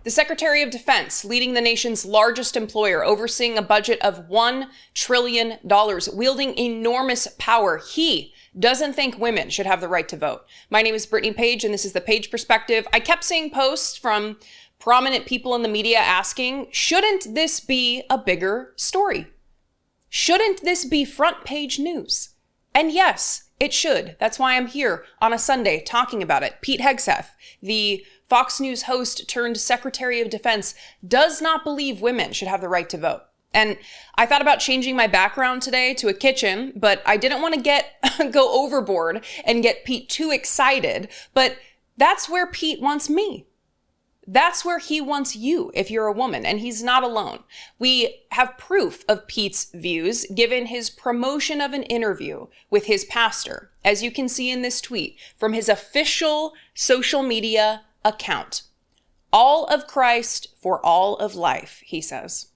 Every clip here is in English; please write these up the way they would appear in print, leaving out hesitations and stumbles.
The Secretary of Defense, leading the nation's largest employer, overseeing a budget of $1 trillion, wielding enormous power. He doesn't think women should have the right to vote. My name is Brittany Page, and this is The Page Perspective. I kept seeing posts from prominent people in the media asking, shouldn't this be a bigger story? Shouldn't this be front page news? And yes, it should. That's why I'm here on a Sunday talking about it. Pete Hegseth, the Fox News host turned Secretary of Defense, does not believe women should have the right to vote. And I thought about changing my background today to a kitchen, but I didn't want to go overboard and get Pete too excited. But that's where Pete wants me. That's where he wants you if you're a woman, and he's not alone. We have proof of Pete's views given his promotion of an interview with his pastor, as you can see in this tweet from his official social media account. All of Christ for all of life, he says,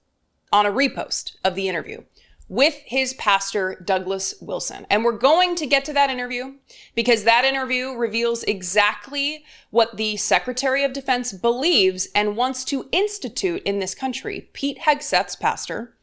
on a repost of the interview with his pastor, Douglas Wilson. And we're going to get to that interview because that interview reveals exactly what the Secretary of Defense believes and wants to institute in this country. Pete Hegseth's pastor,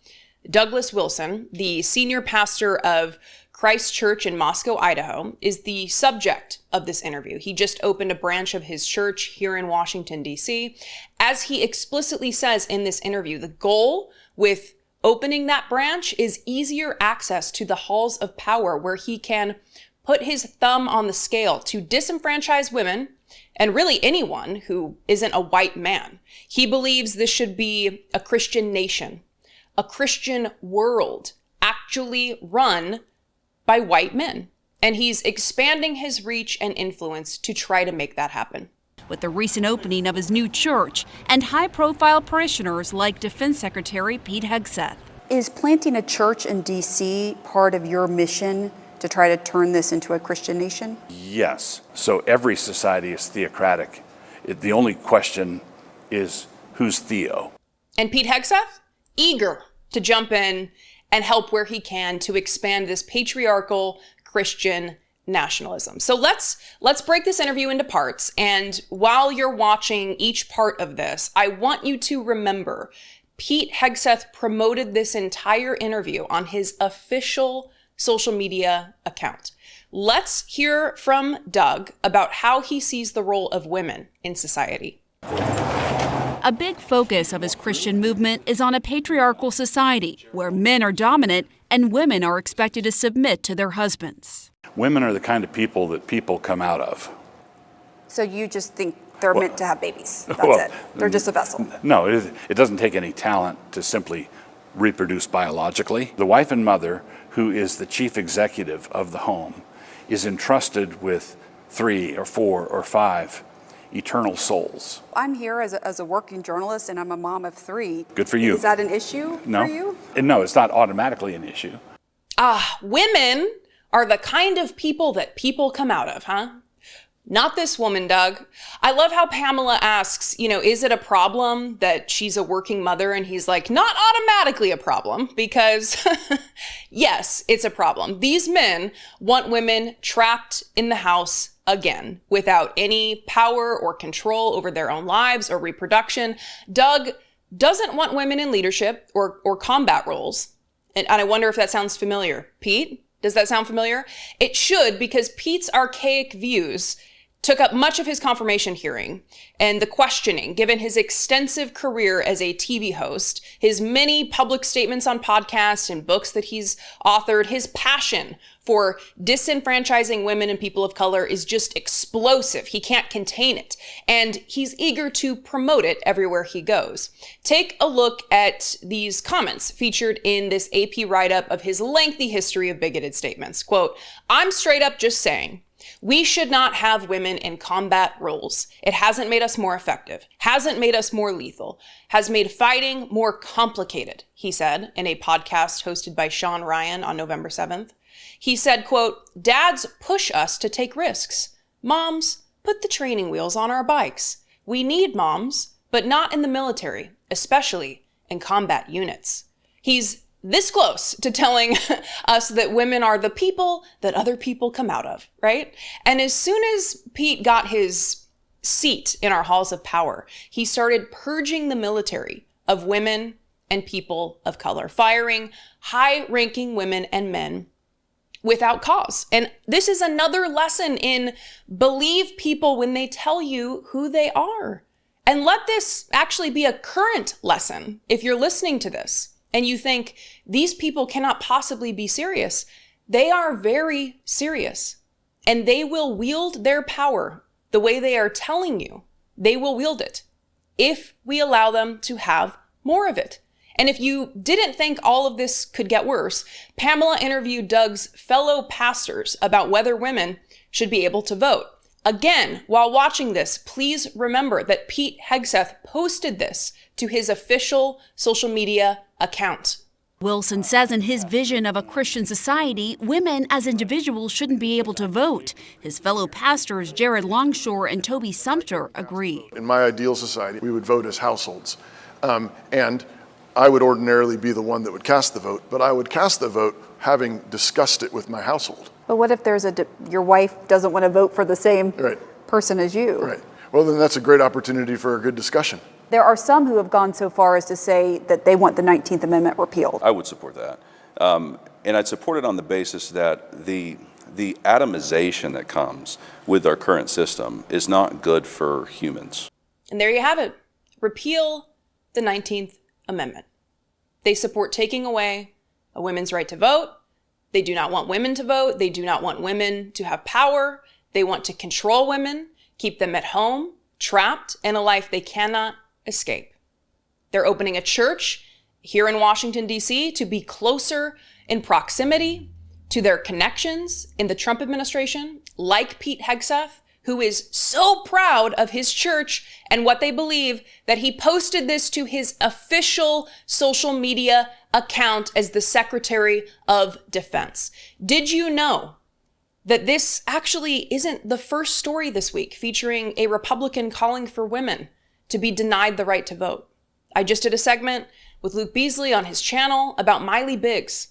Douglas Wilson, the senior pastor of Christ Church in Moscow, Idaho, is the subject of this interview. He just opened a branch of his church here in Washington, D.C. As he explicitly says in this interview, the goal with opening that branch is easier access to the halls of power where he can put his thumb on the scale to disenfranchise women and really anyone who isn't a white man. He believes this should be a Christian nation, a Christian world actually run by white men. And he's expanding his reach and influence to try to make that happen. With the recent opening of his new church and high-profile parishioners like Defense Secretary Pete Hegseth. Is planting a church in D.C. part of your mission to try to turn this into a Christian nation? Yes. So every society is theocratic. The only question is who's Theo? And Pete Hegseth, eager to jump in and help where he can to expand this patriarchal Christian nationalism. So let's break this interview into parts. And while you're watching each part of this, I want you to remember Pete Hegseth promoted this entire interview on his official social media account. Let's hear from Doug about how he sees the role of women in society. A big focus of his Christian movement is on a patriarchal society where men are dominant and women are expected to submit to their husbands. Women are the kind of people that people come out of. So you just think they're meant to have babies. That's well, it. They're just a vessel. No, it doesn't take any talent to simply reproduce biologically. The wife and mother, who is the chief executive of the home, is entrusted with 3 or 4 or 5 eternal souls. I'm here as a working journalist, and I'm a mom of 3. Good for you. Is that an issue for you? No, it's not automatically an issue. Women are the kind of people that people come out of, huh? Not this woman, Doug. I love how Pamela asks, is it a problem that she's a working mother? And he's like, not automatically a problem, because yes, it's a problem. These men want women trapped in the house again, without any power or control over their own lives or reproduction. Doug doesn't want women in leadership or combat roles. And I wonder if that sounds familiar. Pete, does that sound familiar? It should, because Pete's archaic views took up much of his confirmation hearing and the questioning, given his extensive career as a TV host, his many public statements on podcasts and books that he's authored. His passion for disenfranchising women and people of color is just explosive. He can't contain it, and he's eager to promote it everywhere he goes. Take a look at these comments featured in this AP write-up of his lengthy history of bigoted statements. Quote, "I'm straight up just saying, we should not have women in combat roles. It hasn't made us more effective, hasn't made us more lethal, has made fighting more complicated," he said in a podcast hosted by Sean Ryan on November 7th. He said, quote, "Dads push us to take risks. Moms put the training wheels on our bikes. We need moms, but not in the military, especially in combat units." He's this close to telling us that women are the people that other people come out of, right? And as soon as Pete got his seat in our halls of power, he started purging the military of women and people of color, firing high-ranking women and men without cause. And this is another lesson in believe people when they tell you who they are. And let this actually be a current lesson. If you're listening to this and you think these people cannot possibly be serious, they are very serious. And they will wield their power the way they are telling you. They will wield it if we allow them to have more of it. And if you didn't think all of this could get worse, Pamela interviewed Doug's fellow pastors about whether women should be able to vote. Again, while watching this, please remember that Pete Hegseth posted this to his official social media account. Wilson says in his vision of a Christian society, women as individuals shouldn't be able to vote. His fellow pastors, Jared Longshore and Toby Sumter, agree. In my ideal society, we would vote as households. And I would ordinarily be the one that would cast the vote, but I would cast the vote having discussed it with my household. But what if there's your wife doesn't want to vote for the same person as you? Right. Well, then that's a great opportunity for a good discussion. There are some who have gone so far as to say that they want the 19th Amendment repealed. I would support that. And I'd support it on the basis that the atomization that comes with our current system is not good for humans. And there you have it. Repeal the 19th Amendment. They support taking away a women's right to vote. They do not want women to vote. They do not want women to have power. They want to control women, keep them at home, trapped in a life they cannot escape. They're opening a church here in Washington, D.C. to be closer in proximity to their connections in the Trump administration, like Pete Hegseth, who is so proud of his church and what they believe that he posted this to his official social media account as the Secretary of Defense. Did you know that this actually isn't the first story this week featuring a Republican calling for women to be denied the right to vote? I just did a segment with Luke Beasley on his channel about Miley Biggs,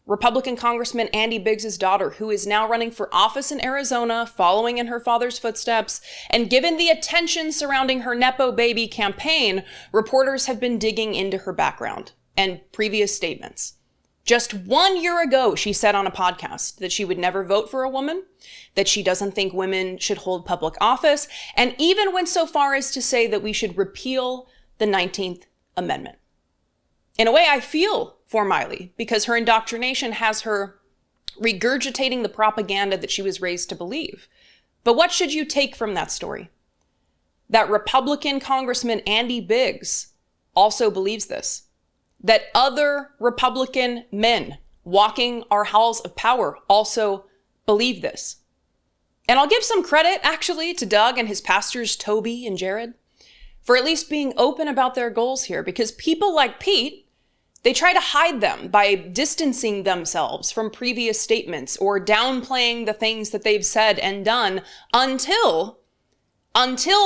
Republican Congressman Andy Biggs' daughter, who is now running for office in Arizona, following in her father's footsteps. And given the attention surrounding her Nepo baby campaign, reporters have been digging into her background and previous statements. Just 1 year ago, she said on a podcast that she would never vote for a woman, that she doesn't think women should hold public office, and even went so far as to say that we should repeal the 19th Amendment. In a way, I feel for Miley, because her indoctrination has her regurgitating the propaganda that she was raised to believe. But what should you take from that story? That Republican Congressman Andy Biggs also believes this. That other Republican men walking our halls of power also believe this. And I'll give some credit, actually, to Doug and his pastors, Toby and Jared, for at least being open about their goals here, because people like Pete, they try to hide them by distancing themselves from previous statements or downplaying the things that they've said and done until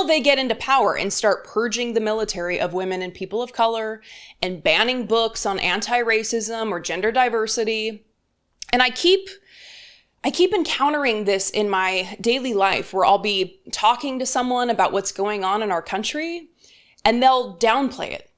they get into power and start purging the military of women and people of color and banning books on anti-racism or gender diversity. And I keep encountering this in my daily life, where I'll be talking to someone about what's going on in our country and they'll downplay it.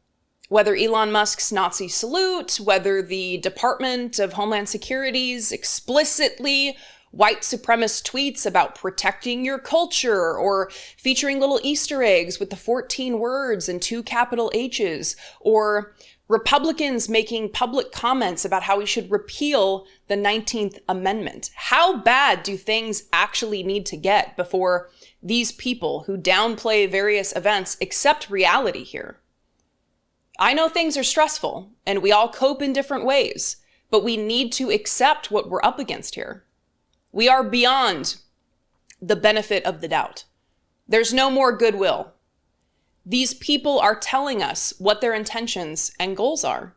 Whether Elon Musk's Nazi salute, whether the Department of Homeland Security's explicitly white supremacist tweets about protecting your culture, or featuring little Easter eggs with the 14 words and 2 capital H's, or Republicans making public comments about how we should repeal the 19th Amendment. How bad do things actually need to get before these people who downplay various events accept reality here? I know things are stressful and we all cope in different ways, but we need to accept what we're up against here. We are beyond the benefit of the doubt. There's no more goodwill. These people are telling us what their intentions and goals are.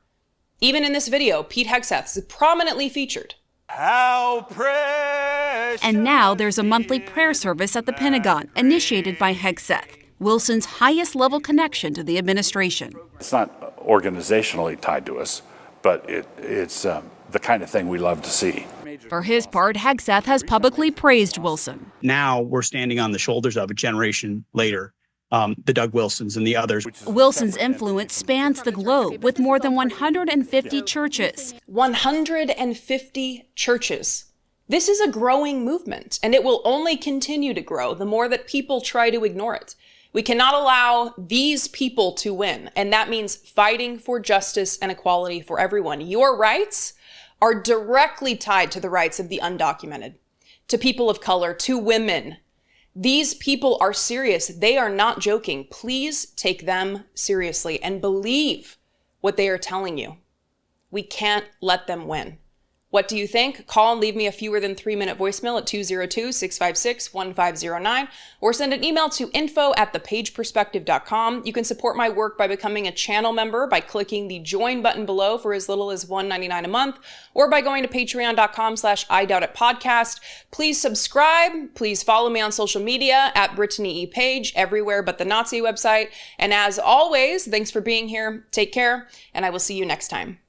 Even in this video, Pete Hegseth is prominently featured. How precious. And now there's a monthly prayer service at the Pentagon, initiated by Hegseth, Wilson's highest level connection to the administration. It's not organizationally tied to us, but it's the kind of thing we love to see. For his part, Hegseth has publicly praised Wilson. Now we're standing on the shoulders of a generation later, the Doug Wilsons and the others. Wilson's influence spans the globe with more than 150 churches. 150 churches. This is a growing movement, and it will only continue to grow the more that people try to ignore it. We cannot allow these people to win, and that means fighting for justice and equality for everyone. Your rights are directly tied to the rights of the undocumented, to people of color, to women. These people are serious. They are not joking. Please take them seriously and believe what they are telling you. We can't let them win. What do you think? Call and leave me a fewer than 3-minute voicemail at 202-656-1509 or send an email to info@thepageperspective.com. You can support my work by becoming a channel member by clicking the join button below for as little as $1.99 a month or by going to patreon.com/IDoubtItPodcast. Please subscribe. Please follow me on social media at Brittany E. Page, everywhere but the Nazi website. And as always, thanks for being here. Take care, and I will see you next time.